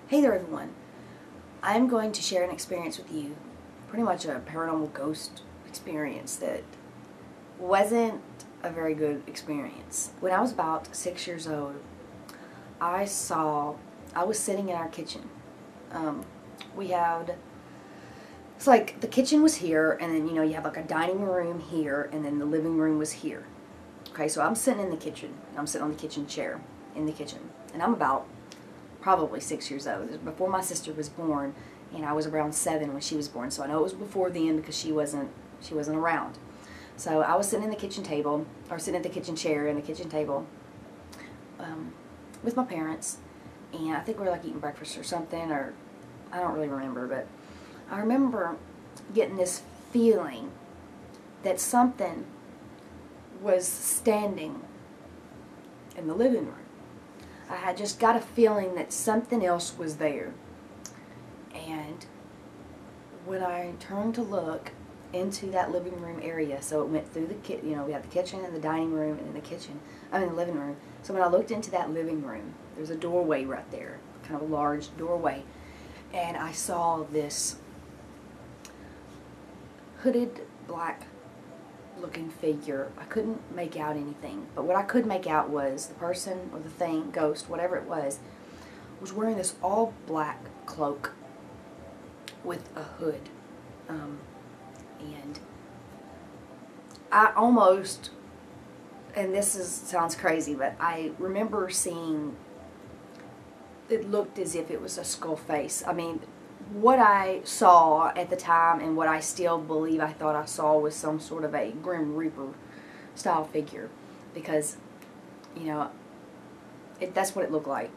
Hey there everyone, I'm going to share an experience with you, pretty much a paranormal ghost experience that wasn't a very good experience. When I was about 6 years old, I was sitting in our kitchen. It's like the kitchen was here, and then you have like a dining room here, and then the living room was here. Okay, so I'm sitting in the kitchen. I'm sitting on the kitchen chair in the kitchen, and I'm about probably 6 years old. It was before my sister was born, and I was around 7 when she was born. So I know it was before then because she wasn't around. So I was sitting in the kitchen table, or sitting at the kitchen chair in the kitchen table, with my parents, and I think we were like eating breakfast or something, or I don't really remember, but I remember getting this feeling that something was standing in the living room. I had just got a feeling that something else was there. And when I turned to look into that living room area, so it went through the we have the kitchen and the dining room and then the living room. So when I looked into that living room, there's a doorway right there, kind of a large doorway, and I saw this hooded black looking figure. I couldn't make out anything, but what I could make out was the person or the thing, ghost, whatever it was wearing this all black cloak with a hood. And I almost, and sounds crazy, but I remember seeing, it looked as if it was a skull face. I mean, what I saw at the time and what I still believe I thought I saw was some sort of a Grim Reaper style figure, because, that's what it looked like.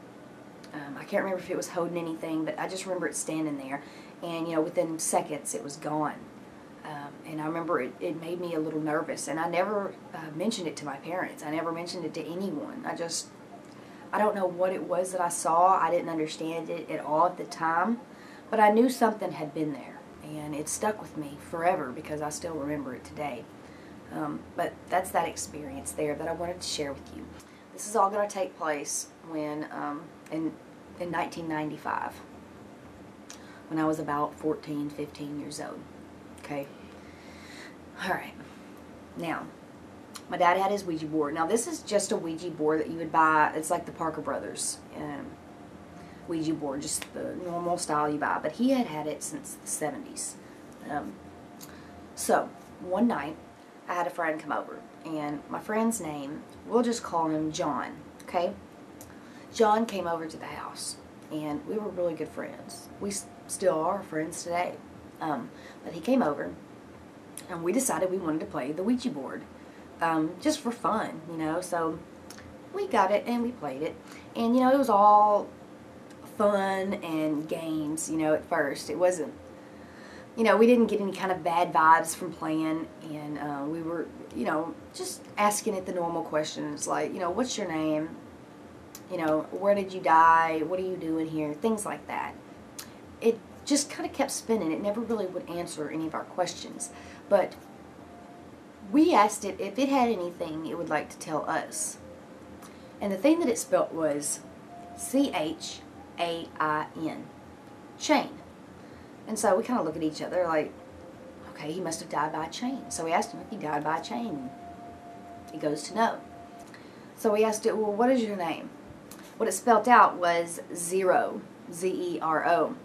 I can't remember if it was holding anything, but I just remember it standing there, and within seconds it was gone. And I remember it made me a little nervous, and I never mentioned it to my parents. I never mentioned it to anyone. I don't know what it was that I saw. I didn't understand it at all at the time. But I knew something had been there, and it stuck with me forever because I still remember it today. But that's that experience there that I wanted to share with you. This is all going to take place when in 1995, when I was about 14, 15 years old. Okay? Alright. Now, my dad had his Ouija board. Now, this is just a Ouija board that you would buy. It's like the Parker Brothers Ouija board, just the normal style you buy, but he had it since the 70s. So one night I had a friend come over, and my friend's name, we'll just call him John, okay? John came over to the house, and we were really good friends. We still are friends today. But he came over, and we decided we wanted to play the Ouija board, just for fun, so we got it and we played it, and it was all fun and games, at first. It wasn't, we didn't get any kind of bad vibes from playing, and we were, just asking it the normal questions like, what's your name? Where did you die? What are you doing here? Things like that. It just kind of kept spinning. It never really would answer any of our questions, but we asked it if it had anything it would like to tell us, and the thing that it spelt was CHAIN, chain. And so we kind of look at each other like, okay, he must have died by a chain. So we asked him if he died by a chain. He goes to no. So we asked it, well, what is your name? What it spelt out was Zero, Z-E-R-O.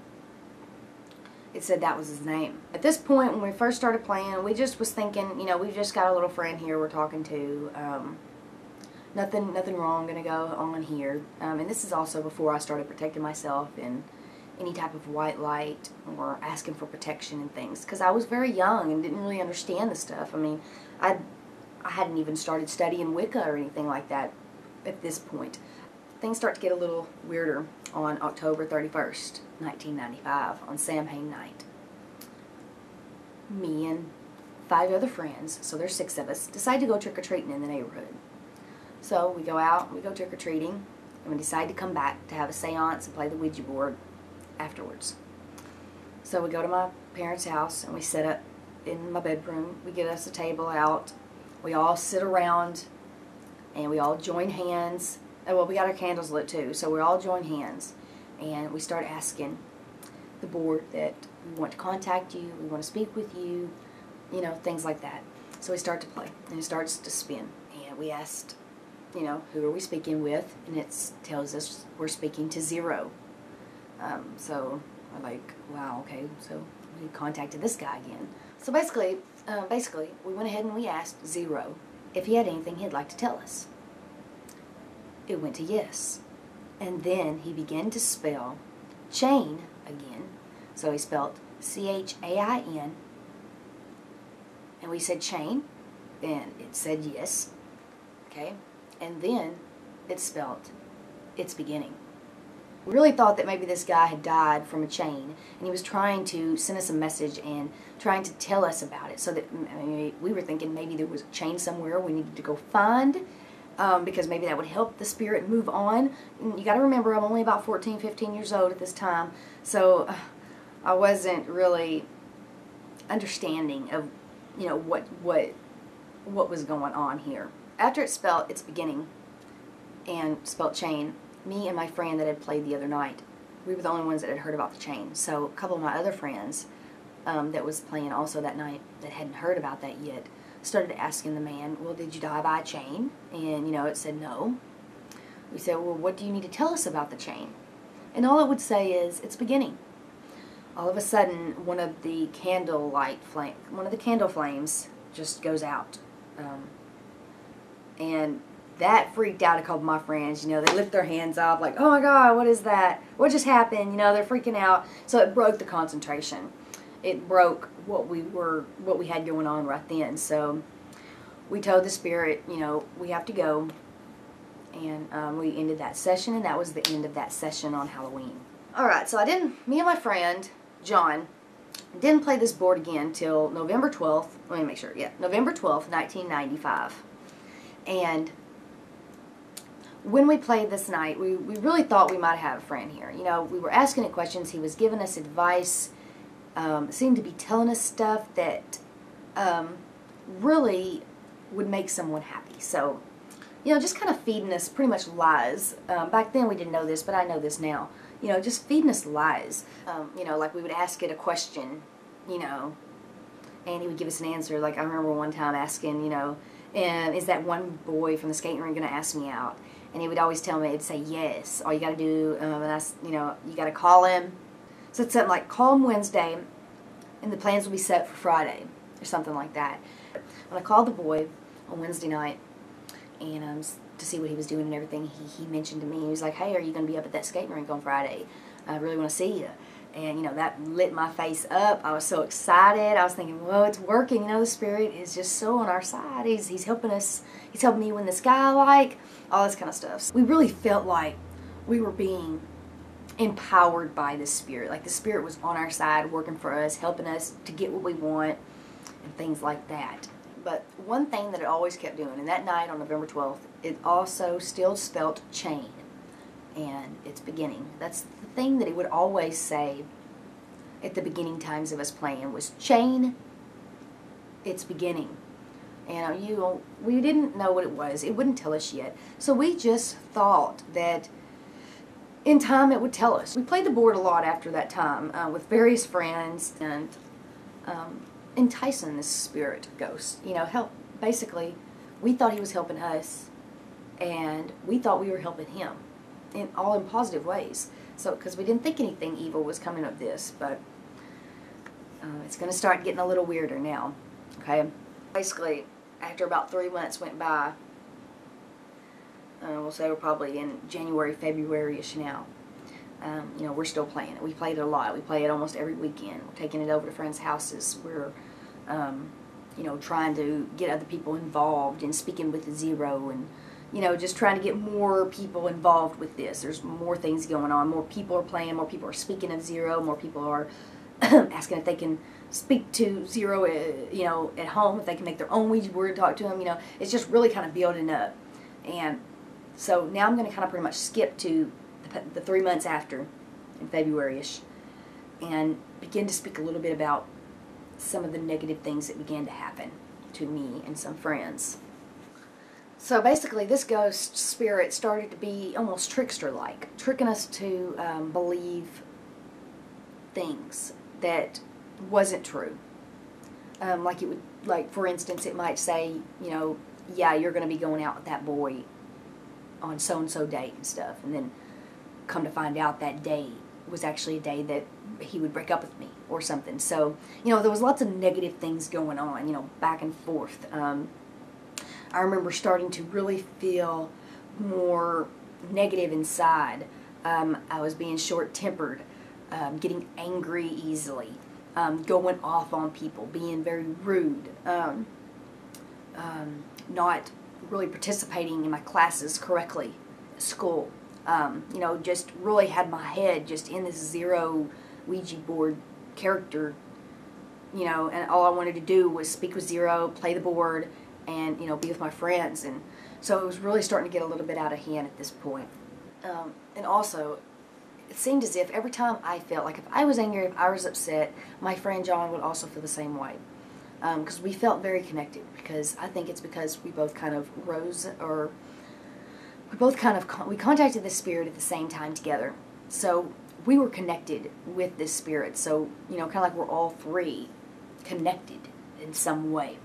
It said that was his name. At this point, when we first started playing, we just was thinking, we've just got a little friend here we're talking to. Nothing wrong gonna go on here. And this is also before I started protecting myself in any type of white light or asking for protection and things, because I was very young and didn't really understand the stuff. I mean, I hadn't even started studying Wicca or anything like that at this point. Things start to get a little weirder on October 31st, 1995, on Samhain night. Me and 5 other friends, so there's 6 of us, decide to go trick-or-treating in the neighborhood. So we go out, we go trick-or-treating, and we decide to come back to have a seance and play the Ouija board afterwards. So we go to my parents' house, and we set up in my bedroom. We get us a table out. We all sit around, and we all join hands. Oh, well, we got our candles lit too, so we all join hands. and we start asking the board that we want to contact you, we want to speak with you, you know, things like that. So we start to play, and it starts to spin, and we asked, you know, who are we speaking with, and it tells us we're speaking to Zero. So we're like, wow, okay, so we contacted this guy again. So basically, we went ahead and we asked Zero if he had anything he'd like to tell us. It went to yes. And then he began to spell chain again. So he spelled C-H-A-I-N. And we said chain, and it said yes. Okay? And then it spelled it's beginning. We really thought that maybe this guy had died from a chain, and he was trying to send us a message and trying to tell us about it. So that, I mean, we were thinking maybe there was a chain somewhere we needed to go find, because maybe that would help the spirit move on. And you got to remember, I'm only about 14, 15 years old at this time, so I wasn't really understanding of, you know, what was going on here. After it spelled its beginning and spelled chain, me and my friend that had played the other night, we were the only ones that had heard about the chain. So a couple of my other friends that was playing also that night that hadn't heard about that yet started asking the man, well, did you die by a chain? And, you know, it said no. We said, well, what do you need to tell us about the chain? And all it would say is, it's beginning. All of a sudden, one of the candle flames just goes out. And that freaked out a couple of my friends. You know, they lift their hands up like, oh my God, what is that? What just happened? You know, they're freaking out. So it broke the concentration. It broke what we had going on right then. So we told the spirit, you know, we have to go. And we ended that session, and that was the end of that session on Halloween. Alright, so me and my friend, John, didn't play this board again till November 12th. Let me make sure. Yeah, November 12th, 1995. And when we played this night, we really thought we might have a friend here. You know, we were asking it questions. He was giving us advice. Seemed to be telling us stuff that really would make someone happy. So, you know, just kind of feeding us pretty much lies. Back then we didn't know this, but I know this now. You know, just feeding us lies. You know, like we would ask it a question, you know, and he would give us an answer. Like I remember one time asking, you know, and is that one boy from the skating rink going to ask me out? And he would always tell me, he'd say yes. All you got to do, you know, you got to call him. So it's something like, call him Wednesday, and the plans will be set for Friday, or something like that. When I called the boy on Wednesday night, and to see what he was doing and everything, he mentioned to me, he was like, hey, are you going to be up at that skating rink on Friday? I really want to see you. And, you know, that lit my face up. I was so excited. I was thinking, well, it's working. You know, the Spirit is just so on our side. He's helping us. He's helping me win the sky, like, all this kind of stuff. We really felt like we were being empowered by the Spirit. Like the Spirit was on our side, working for us, helping us to get what we want, and things like that. But one thing that it always kept doing, and that night on November 12th, it also still spelt chain. And it's beginning. That's the thing that it would always say at the beginning times of us playing was chain, it's beginning. And we didn't know what it was. It wouldn't tell us yet. So we just thought that in time it would tell us. We played the board a lot after that time with various friends and enticing this spirit ghost. You know, basically, we thought he was helping us, and we thought we were helping him. All in positive ways. So, because we didn't think anything evil was coming of this, but it's going to start getting a little weirder now. Okay? Basically, after about 3 months went by, we'll say we're probably in January, February-ish now. You know, we're still playing it. We played it a lot. We play it almost every weekend. We're taking it over to friends' houses. We're, you know, trying to get other people involved and speaking with the Zero, and you know, just trying to get more people involved with this. There's more things going on. More people are playing. More people are speaking of Zero. More people are asking if they can speak to Zero, you know, at home. If they can make their own Ouija board and talk to him. You know, it's just really kind of building up. And so now I'm going to kind of pretty much skip to the 3 months after, in February-ish, and begin to speak a little bit about some of the negative things that began to happen to me and some friends. So basically, this ghost spirit started to be almost trickster-like, tricking us to believe things that wasn't true. Like it would, like for instance, it might say, you know, yeah, you're going to be going out with that boy on so-and-so date and stuff, and then come to find out that day was actually a day that he would break up with me or something. So, you know, there was lots of negative things going on, you know, back and forth. I remember starting to really feel more negative inside. I was being short-tempered, getting angry easily, going off on people, being very rude, not really participating in my classes correctly at school. You know, just really had my head just in this zero Ouija board character, you know, and all I wanted to do was speak with zero, play the board, and, you know, be with my friends. And so it was really starting to get a little bit out of hand at this point. And also, it seemed as if every time I felt like if I was angry, if I was upset, my friend John would also feel the same way. Because we felt very connected, because I think it's because we both kind of rose, or we both kind of, we contacted this spirit at the same time together. So we were connected with this spirit. So, you know, kind of like we're all three connected in some way.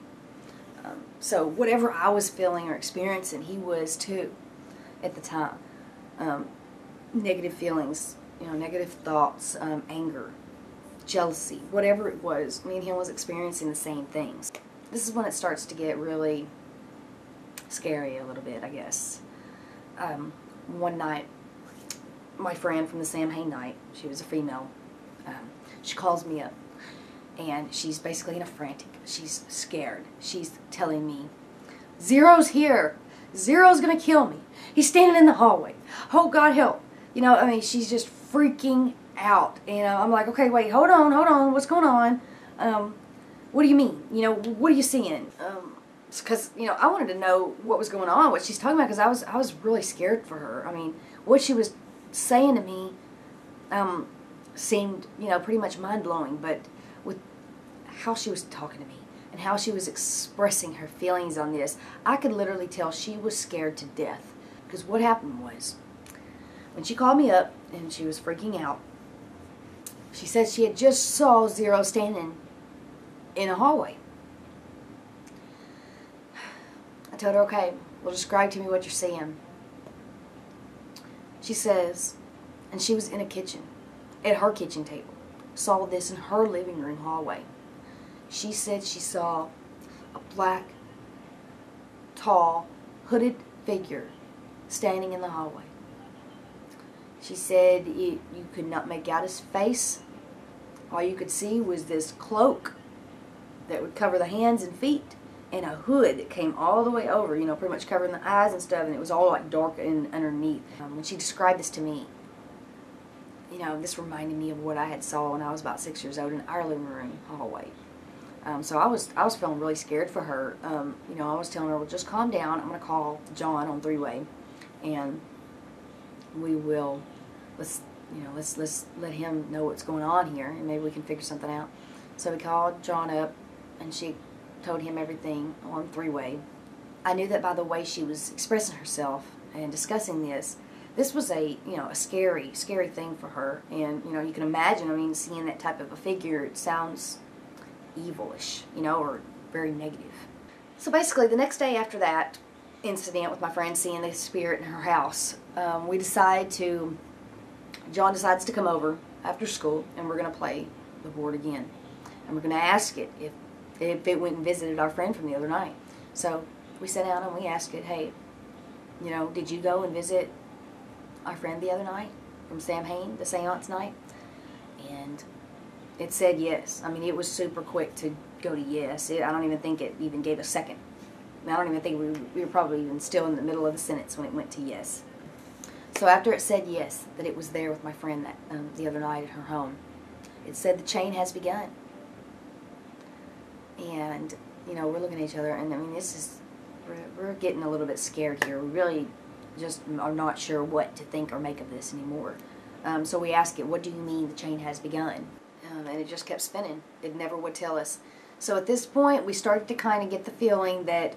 So whatever I was feeling or experiencing, he was too at the time. Negative feelings, you know, negative thoughts, anger, jealousy, whatever it was, me and him was experiencing the same things. This is when it starts to get really scary a little bit, I guess. One night, my friend from the Sam Hain night, she was a female, she calls me up, and she's basically in a frantic. She's scared. She's telling me, Zero's here. Zero's gonna kill me. He's standing in the hallway. Oh, God help. You know, I mean, she's just freaking out. You know, I'm like, okay, wait, hold on, what's going on? What do you mean? You know, what are you seeing? Because, you know, I wanted to know what was going on, what she's talking about, because I was really scared for her. I mean, what she was saying to me seemed, you know, pretty much mind-blowing, but with how she was talking to me and how she was expressing her feelings on this, I could literally tell she was scared to death. Because what happened was, when she called me up and she was freaking out, she said she had just saw Zero standing in a hallway. I told her, okay, well, describe to me what you're seeing. She says, and she was in a kitchen, at her kitchen table, saw this in her living room hallway. She said she saw a black, tall, hooded figure standing in the hallway. She said you could not make out his face. All you could see was this cloak that would cover the hands and feet, and a hood that came all the way over, you know, pretty much covering the eyes and stuff, and it was all like dark and underneath. When she described this to me, you know, this reminded me of what I had saw when I was about 6 years old in our living room hallway. So I was feeling really scared for her. You know, I was telling her, well, just calm down. I'm going to call John on three-way, and we will, let's let him know what's going on here, and maybe we can figure something out. So we called John up, and she told him everything on three-way. I knew that by the way she was expressing herself and discussing this was a, you know, a scary thing for her. And, you know, you can imagine, I mean, seeing that type of a figure, it sounds evilish, you know, or very negative. So basically, the next day after that incident with my friend seeing the spirit in her house, John decides to come over after school, and we're going to play the board again. And we're going to ask it if it went and visited our friend from the other night. So we sat down and we asked it, hey, you know, did you go and visit our friend the other night from Sam Hain, the seance night? And it said yes. I mean, it was super quick to go to yes. I don't even think it even gave a second. I don't even think we were probably even still in the middle of the sentence when it went to yes. So after it said yes, that it was there with my friend that the other night at her home, it said the chain has begun. And, you know, we're looking at each other, and I mean, we're getting a little bit scared here. We really just are not sure what to think or make of this anymore. So we asked it, what do you mean the chain has begun? And it just kept spinning. It never would tell us. So at this point, we started to kind of get the feeling that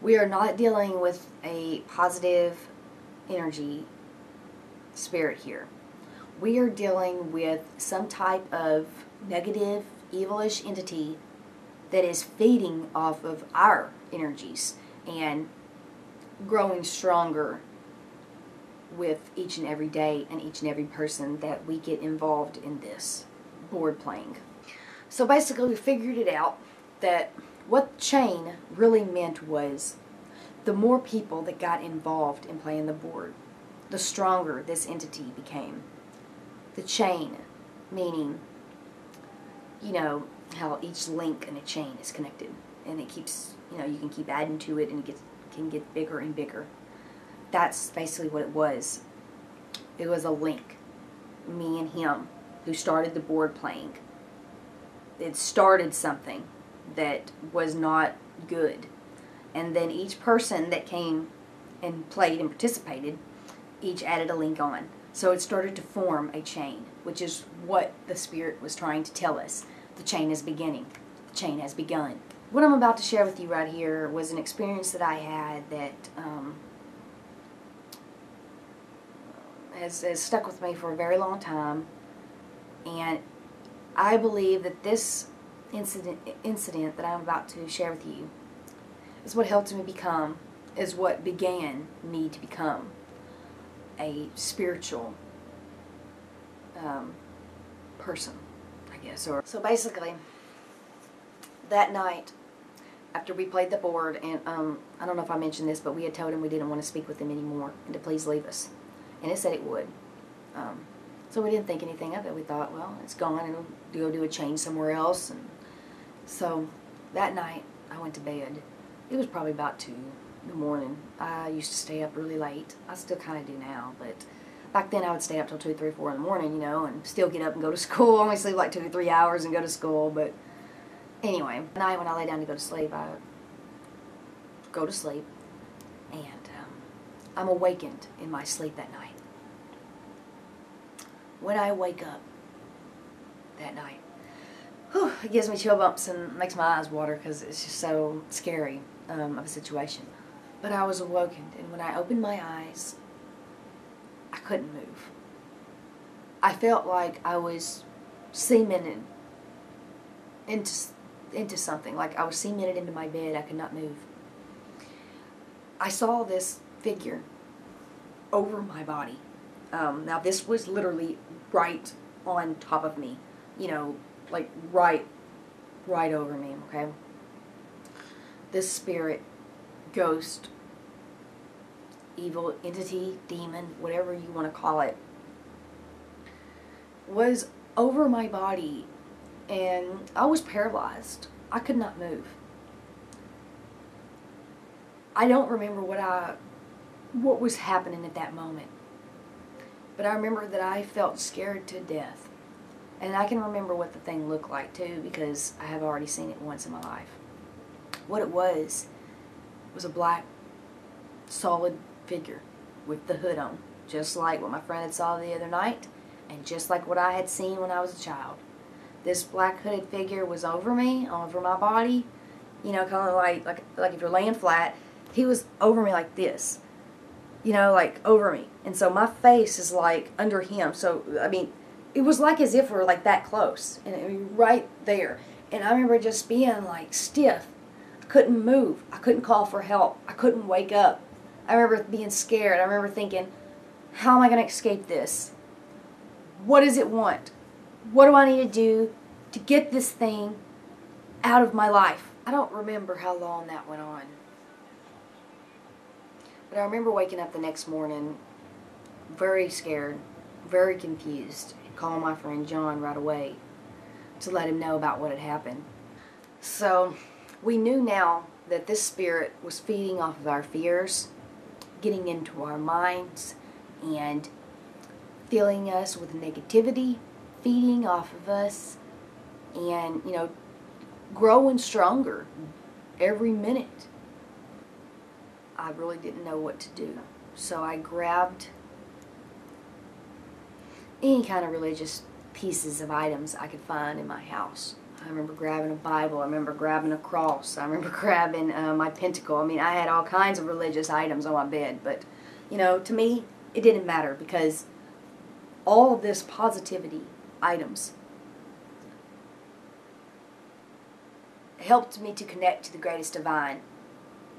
We are not dealing with a positive energy spirit here. We are dealing with some type of negative, evilish entity that is feeding off of our energies and growing stronger with each and every day and each and every person that we get involved in this board playing. So basically we figured it out that what chain really meant was the more people that got involved in playing the board, the stronger this entity became. The chain, meaning, you know, how each link in a chain is connected, and it keeps, you know, you can keep adding to it, and it can get bigger and bigger. That's basically what it was. It was a link. Me and him, who started the board playing. It started something that was not good. And then each person that came and played and participated, each added a link on. So it started to form a chain, which is what the Spirit was trying to tell us. The chain is beginning. The chain has begun. What I'm about to share with you right here was an experience that I had that has stuck with me for a very long time. And I believe that this incident that I'm about to share with you is what helped me become, is what began me to become a spiritual person, I guess. So basically, that night, after we played the board, and I don't know if I mentioned this, but we had told him we didn't want to speak with him anymore and to please leave us. And it said it would. So we didn't think anything of it. We thought, well, it's gone, and we'll go do a change somewhere else. And so that night, I went to bed. It was probably about 2 in the morning. I used to stay up really late. I still kind of do now, but back then I would stay up till 2, 3, 4 in the morning, you know, and still get up and go to school. Only sleep like 2 to 3 hours and go to school, but anyway, at night when I lay down to go to sleep, I go to sleep, and I'm awakened in my sleep that night. When I wake up that night, whew, it gives me chill bumps and makes my eyes water because it's just so scary of a situation. But I was awakened, and when I opened my eyes, I couldn't move. I felt like I was cemented into something, like I was cemented into my bed. I could not move. I saw this figure over my body. Now this was literally right on top of me, you know, like right over me, okay? This spirit, ghost, evil entity, demon, whatever you want to call it, was over my body, and I was paralyzed. I could not move. I don't remember what was happening at that moment. But I remember that I felt scared to death. And I can remember what the thing looked like too, because I have already seen it once in my life. What it was a black, solid figure with the hood on. Just like what my friend had saw the other night, and just like what I had seen when I was a child. This black hooded figure was over me, over my body, you know, kind of like if you're laying flat. He was over me like this. You know, like over me. And so my face is like under him. So, I mean, it was like as if we were like that close. And it was right there. And I remember just being like stiff. I couldn't move. I couldn't call for help. I couldn't wake up. I remember being scared. I remember thinking, how am I going to escape this? What does it want? What do I need to do to get this thing out of my life? I don't remember how long that went on. But I remember waking up the next morning very scared, very confused, and calling my friend John right away to let him know about what had happened. So we knew now that this spirit was feeding off of our fears, getting into our minds, and filling us with negativity, feeding off of us, and, you know, growing stronger every minute. I really didn't know what to do. So I grabbed any kind of religious pieces of items I could find in my house. I remember grabbing a Bible. I remember grabbing a cross. I remember grabbing my pentacle. I mean, I had all kinds of religious items on my bed. But, you know, to me, it didn't matter because all of this positivity items helped me to connect to the greatest divine,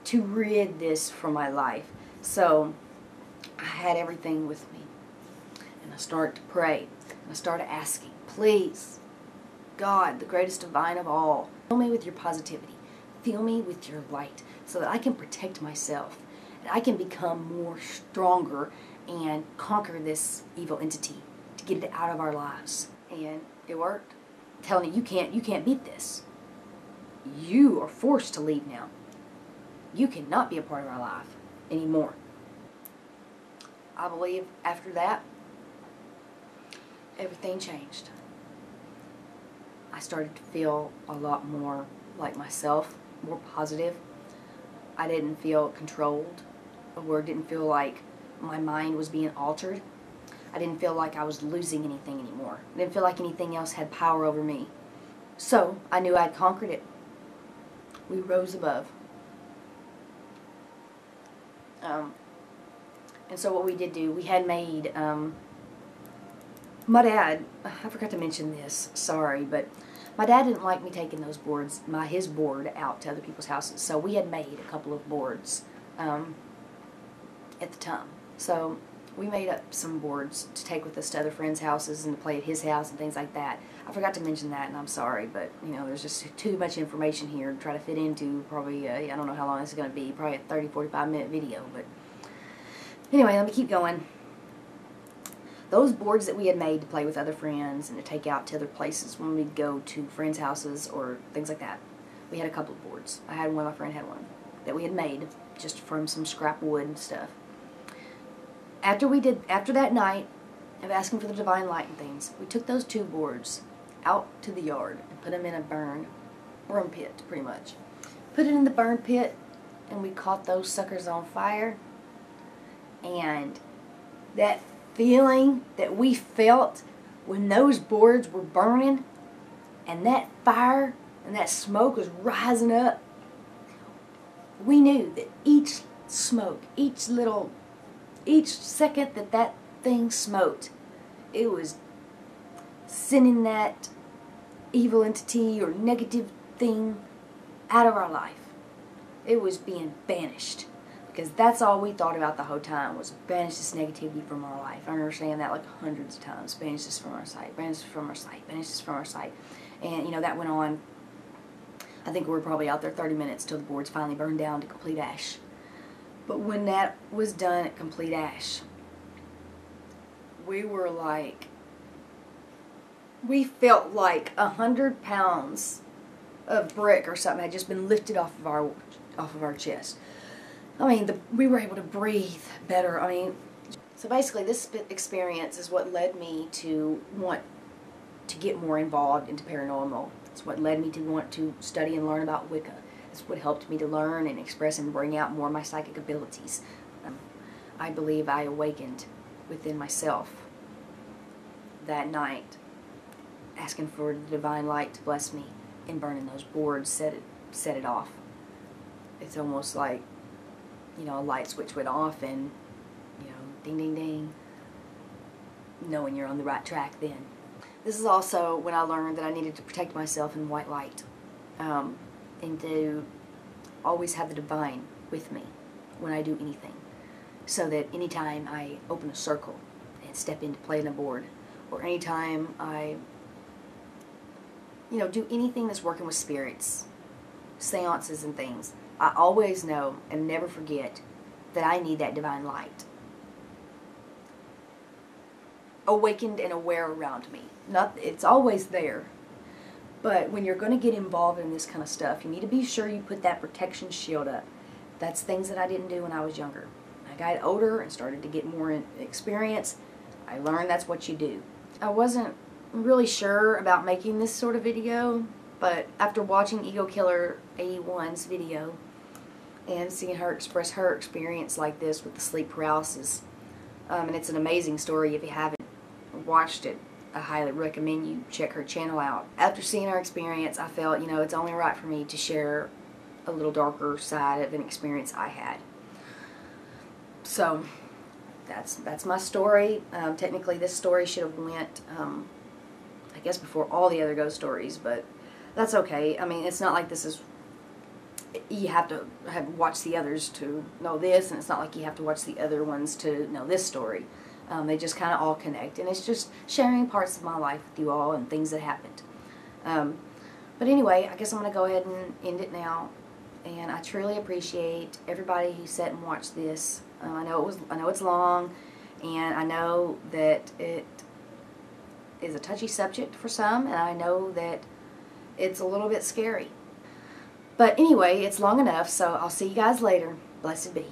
to rid this from my life. So I had everything with me. And I started to pray. And I started asking, please, God, the greatest divine of all, fill me with your positivity. Fill me with your light so that I can protect myself. And I can become more stronger and conquer this evil entity to get it out of our lives. And it worked. I'm telling you, you can't beat this. You are forced to leave now. You cannot be a part of our life anymore. I believe after that, everything changed. I started to feel a lot more like myself, more positive. I didn't feel controlled, or didn't feel like my mind was being altered. I didn't feel like I was losing anything anymore. I didn't feel like anything else had power over me. So I knew I'd conquered it. We rose above. And so what we did do, we had made, my dad, I forgot to mention this, sorry, but my dad didn't like me taking those boards, his board out to other people's houses. So we had made a couple of boards at the time. So we made up some boards to take with us to other friends' houses and to play at his house and things like that. I forgot to mention that, and I'm sorry, but, you know, there's just too much information here to try to fit into probably, I don't know how long this is going to be, probably a 30, 45-minute video, but anyway, let me keep going. Those boards that we had made to play with other friends and to take out to other places when we'd go to friends' houses or things like that, we had a couple of boards. I had one, my friend had one, that we had made just from some scrap wood and stuff. After that night of asking for the divine light and things, we took those two boards out to the yard and put them in a burn pit, pretty much. Put it in the burn pit, and we caught those suckers on fire. And that feeling that we felt when those boards were burning, and that fire and that smoke was rising up, we knew that each smoke, each second that thing smoked, it was sending that evil entity or negative thing out of our life. It was being banished. Because that's all we thought about the whole time, was banish this negativity from our life. I understand that like hundreds of times. Banish this from our sight, banish this from our sight, banish this from our sight. And, you know, that went on, I think we were probably out there 30 minutes till the boards finally burned down to complete ash. But when that was done at complete ash, we were like, we felt like 100 pounds of brick or something had just been lifted off of our chest. I mean, we were able to breathe better. I mean, so basically this experience is what led me to want to get more involved into paranormal. It's what led me to want to study and learn about Wicca. It's what helped me to learn and express and bring out more of my psychic abilities. I believe I awakened within myself that night, asking for the divine light to bless me, and burning those boards set it off. It's almost like, you know, a light switch went off and, you know, ding, ding, ding, knowing you're on the right track then. This is also when I learned that I needed to protect myself in white light, and to always have the divine with me when I do anything, so that anytime I open a circle and step into playing a board, or anytime I, you know, do anything that's working with spirits, seances and things, I always know and never forget that I need that divine light awakened and aware around me. It's always there, but when you're going to get involved in this kind of stuff, you need to be sure you put that protection shield up. That's things that I didn't do when I was younger. I got older and started to get more experience. I learned that's what you do. I wasn't really sure about making this sort of video, but after watching Ego Killer 81's video and seeing her express her experience like this with the sleep paralysis, and it's an amazing story if you haven't watched it, I highly recommend you check her channel out. After seeing her experience, I felt, you know, it's only right for me to share a little darker side of an experience I had. So that's my story. Technically, this story should have went, I guess, before all the other ghost stories, but that's okay. I mean, it's not like this is, you have to have watched the others to know this, and it's not like you have to watch the other ones to know this story. They just kind of all connect, and it's just sharing parts of my life with you all and things that happened. But anyway, I guess I'm going to go ahead and end it now. And I truly appreciate everybody who sat and watched this. I know it's long, and I know that it is a touchy subject for some, and I know that it's a little bit scary. But anyway, it's long enough, so I'll see you guys later. Blessed be.